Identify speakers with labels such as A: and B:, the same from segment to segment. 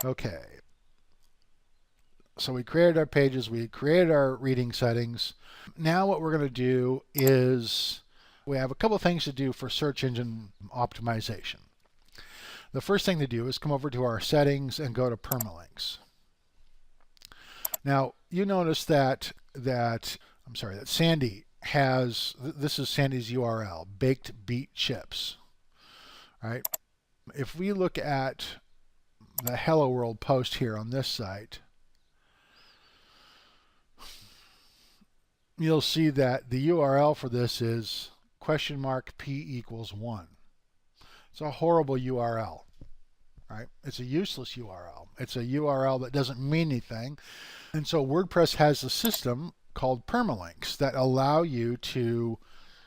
A: Okay, so we created our pages, we created our reading settings. Now what we're going to do is we have a couple of things to do for search engine optimization. The first thing to do is come over to our settings and go to Permalinks. Now you notice that Sandy has, this is Sandy's URL, bakedbeetchips, right? If we look at the Hello World post here on this site, you'll see that the URL for this is $p=1. It's a horrible URL, right? It's a useless URL. It's a URL that doesn't mean anything. And so WordPress has a system called Permalinks that allow you to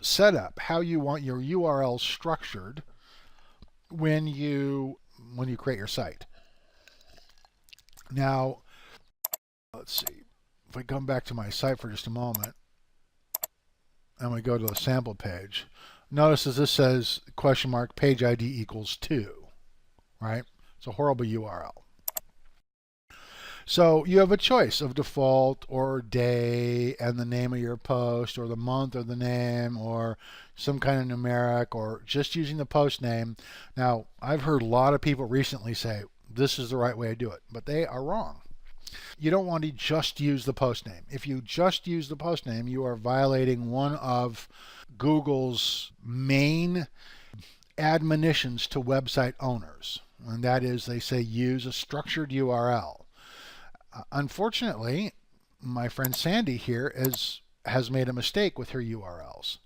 A: set up how you want your URL structured when you create your site. Now, let's see. If we come back to my site for just a moment and we go to the sample page, notice as this says $page ID = 2, right? It's a horrible URL. So you have a choice of default or day and the name of your post, or the month or the name, or some kind of numeric, or just using the post name. Now, I've heard a lot of people recently say this is the right way to do it, but they are wrong. You don't want to just use the post name. If you just use the post name, you are violating one of Google's main admonitions to website owners, and that is they say use a structured URL. Unfortunately, my friend Sandy here has made a mistake with her URLs,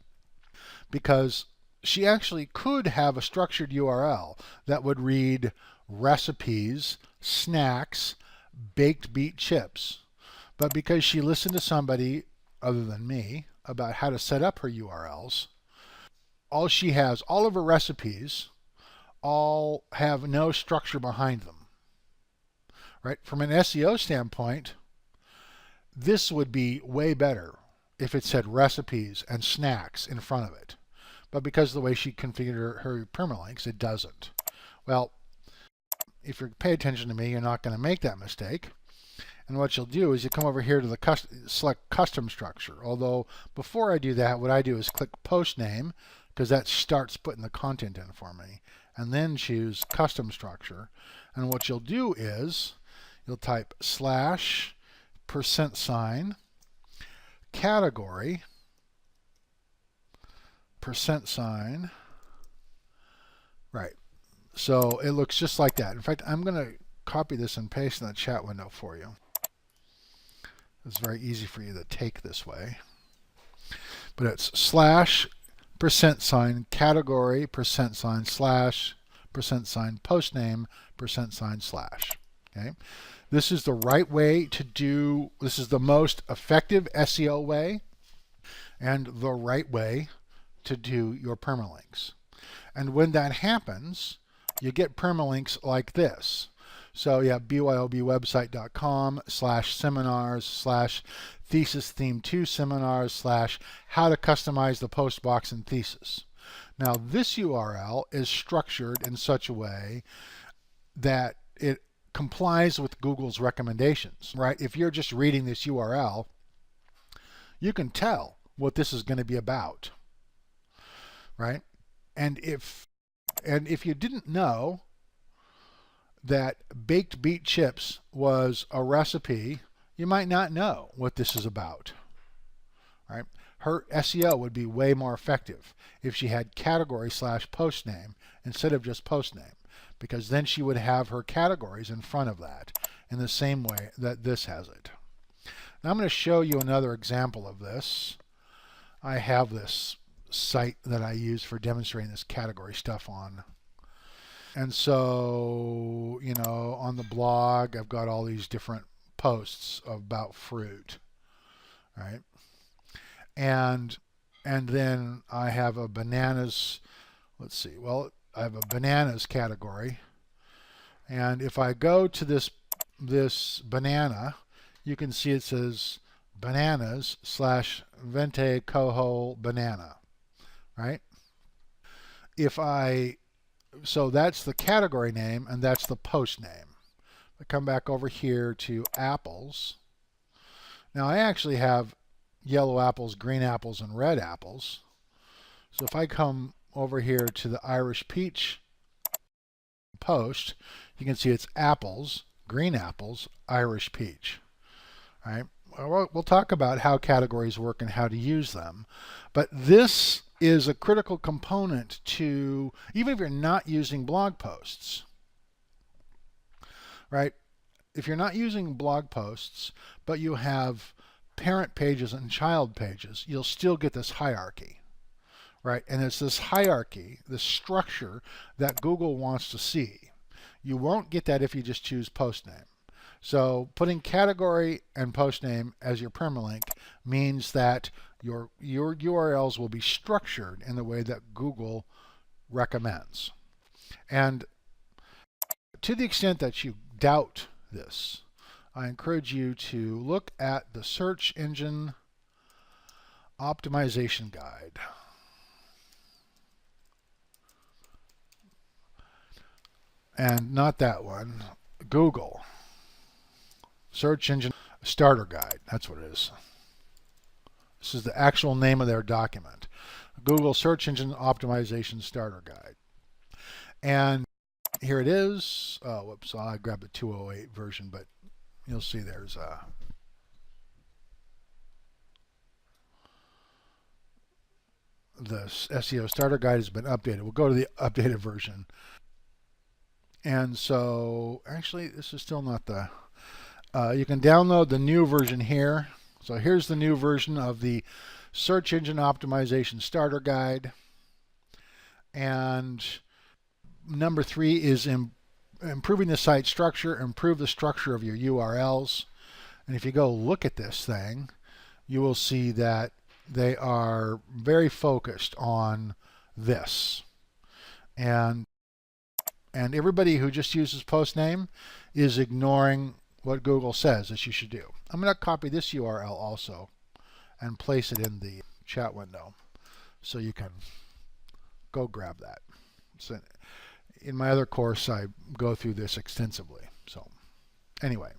A: because she actually could have a structured URL that would read recipes, snacks, baked beet chips. But because she listened to somebody other than me about how to set up her URLs, all she has, all of her recipes, all have no structure behind them. Right? From an SEO standpoint, this would be way better if it said recipes and snacks in front of it. But because of the way she configured her permalinks, it doesn't. Well, if you pay attention to me, you're not going to make that mistake. And what you'll do is you come over here to the select custom structure. Although before I do that, what I do is click post name, because that starts putting the content in for me, and then choose custom structure. And what you'll do is you'll type /% category %, right. So it looks just like that. In fact, I'm going to copy this and paste in the chat window for you. It's very easy for you to take this way. But it's /% category %/ post name %/. Okay. This is the right way to do, this is the most effective SEO way and the right way to do your permalinks. And when that happens, you get permalinks like this. So yeah, bybwebsite.com/seminars/thesis theme 2 seminars/how to customize the post box in thesis. Now this URL is structured in such a way that it complies with Google's recommendations, right? If you're just reading this URL, you can tell what this is going to be about, right? And if you didn't know that baked beet chips was a recipe, you might not know what this is about, right? Her SEO would be way more effective if she had category /post name instead of just post name, because then she would have her categories in front of that in the same way that this has it. Now I'm going to show you another example of this. I have this site that I use for demonstrating this category stuff on. And so, you know, on the blog, I've got all these different posts about fruit, right? And then I have a bananas, let's see, well, I have a bananas category. And if I go to this banana, you can see it says bananas /vente coho banana, right? So that's the category name and that's the post name. I come back over here to apples. Now I actually have yellow apples, green apples, and red apples. So if I come over here to the Irish peach post, you can see it's apples, green apples, Irish peach. All right. We'll talk about how categories work and how to use them. But this is a critical component to, even if you're not using blog posts, right? If you're not using blog posts, but you have parent pages and child pages, you'll still get this hierarchy, right? And it's this hierarchy, this structure that Google wants to see. You won't get that if you just choose post name. So putting category and post name as your permalink means that your URLs will be structured in the way that Google recommends. And to the extent that you doubt this, I encourage you to look at the Search Engine Optimization Guide. And not that one, Google Search Engine Starter Guide. That's what it is. This is the actual name of their document. Google Search Engine Optimization Starter Guide. And here it is. Oh, whoops, I grabbed the 208 version, but you'll see there's the SEO Starter Guide has been updated. We'll go to the updated version. And so, actually, this is still not the... you can download the new version here. So here's the new version of the Search Engine Optimization Starter Guide. And number 3 is improving the site structure, improve the structure of your URLs. And if you go look at this thing, you will see that they are very focused on this. And everybody who just uses post name is ignoring what Google says that you should do. I'm going to copy this URL also and place it in the chat window so you can go grab that. So in my other course, I go through this extensively. So anyway,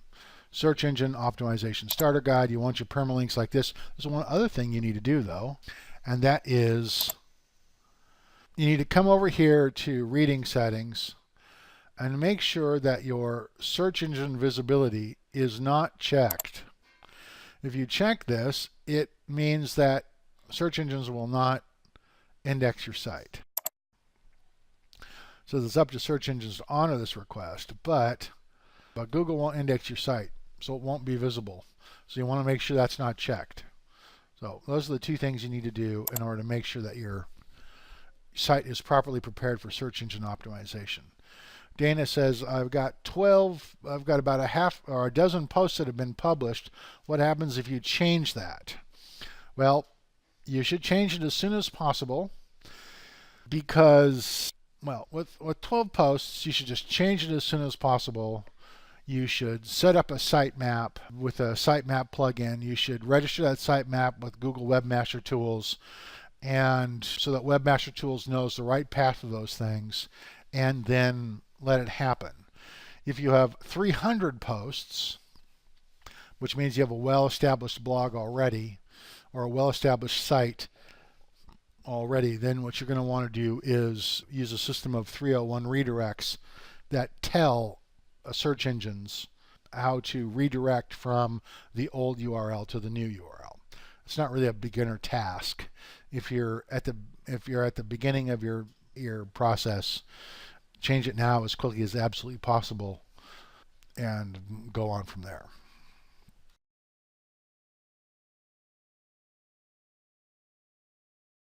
A: Search Engine Optimization Starter Guide. You want your permalinks like this. There's one other thing you need to do though, and that is you need to come over here to Reading Settings and make sure that your search engine visibility is not checked. If you check this, it means that search engines will not index your site. So it's up to search engines to honor this request, but Google won't index your site, so it won't be visible. So you want to make sure that's not checked. So those are the two things you need to do in order to make sure that your site is properly prepared for search engine optimization. Dana says, I've got about a dozen posts that have been published. What happens if you change that? Well, you should change it as soon as possible because, well, with 12 posts, you should just change it as soon as possible. You should set up a sitemap with a sitemap plugin. You should register that sitemap with Google Webmaster Tools, and so that Webmaster Tools knows the right path of those things, and then let it happen. If you have 300 posts, which means you have a well-established blog already or a well-established site already, then what you're going to want to do is use a system of 301 redirects that tell search engines how to redirect from the old URL to the new URL. It's not really a beginner task. If you're at the beginning of your process, change it now as quickly as absolutely possible and go on from there.